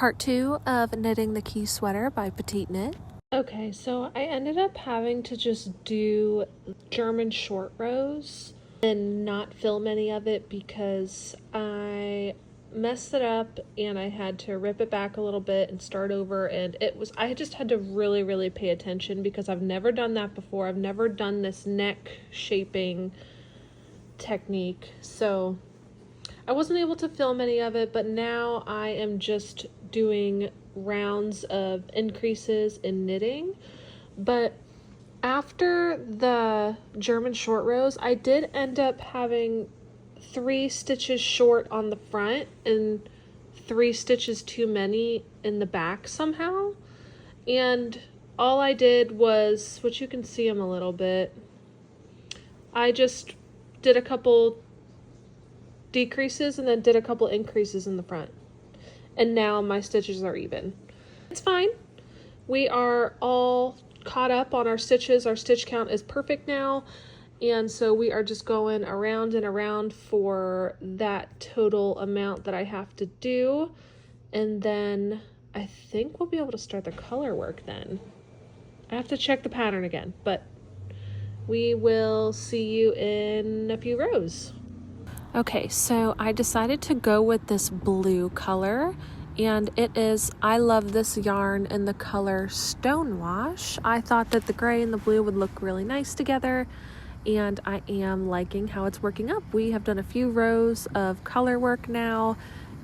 part 2 of knitting the key sweater by Petite Knit. Okay, so I ended up having to just do German short rows and not film any of it because I messed it up and I had to rip it back a little bit and start over, and I just had to really pay attention because I've never done that before. I've never done this neck shaping technique, so I wasn't able to film any of it, but now I am just doing rounds of increases in knitting. But after the German short rows, I did end up having 3 stitches short on the front and 3 stitches too many in the back somehow. And all I did was, which you can see them a little bit, I just did a couple decreases and then did a couple increases in the front, and now my stitches are even. It's fine. We are all caught up on our stitches. Our stitch count is perfect now, and so we are just going around and around for that total amount that I have to do, and then I think we'll be able to start the color work then. I have to check the pattern again, but we will see you in a few rows. Okay, so I decided to go with this blue color, and I love this yarn in the color Stonewash. I thought that the gray and the blue would look really nice together, and I am liking how it's working up. We have done a few rows of color work now,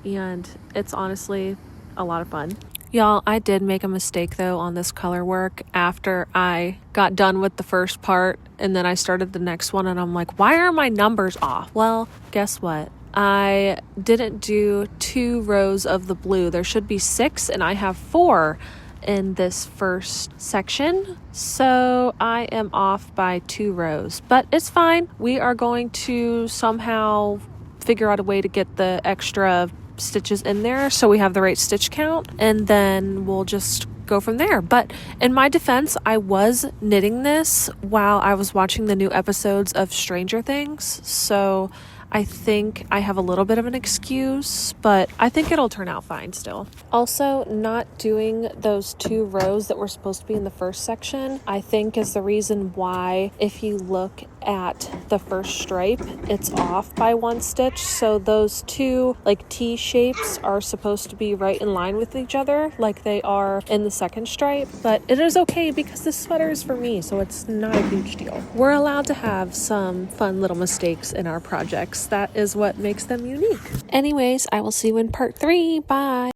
and it's honestly a lot of fun. Y'all, I did make a mistake though on this color work after I got done with the first part, and then I started the next one and I'm like, why are my numbers off? Well, guess what? I didn't do 2 rows of the blue. There should be 6 and I have 4 in this first section. So I am off by 2 rows, but it's fine. We are going to somehow figure out a way to get the extra stitches in there so we have the right stitch count, and then we'll just go from there. But in my defense, I was knitting this while I was watching the new episodes of Stranger Things, so I think I have a little bit of an excuse, but I think it'll turn out fine still. Also, not doing those 2 rows that were supposed to be in the first section, I think is the reason why, if you look at the first stripe, it's off by 1 stitch. So those 2 like T shapes are supposed to be right in line with each other like they are in the second stripe, but it is okay because this sweater is for me, so it's not a huge deal. We're allowed to have some fun little mistakes in our projects. That is what makes them unique. Anyways, I will see you in part 3. Bye.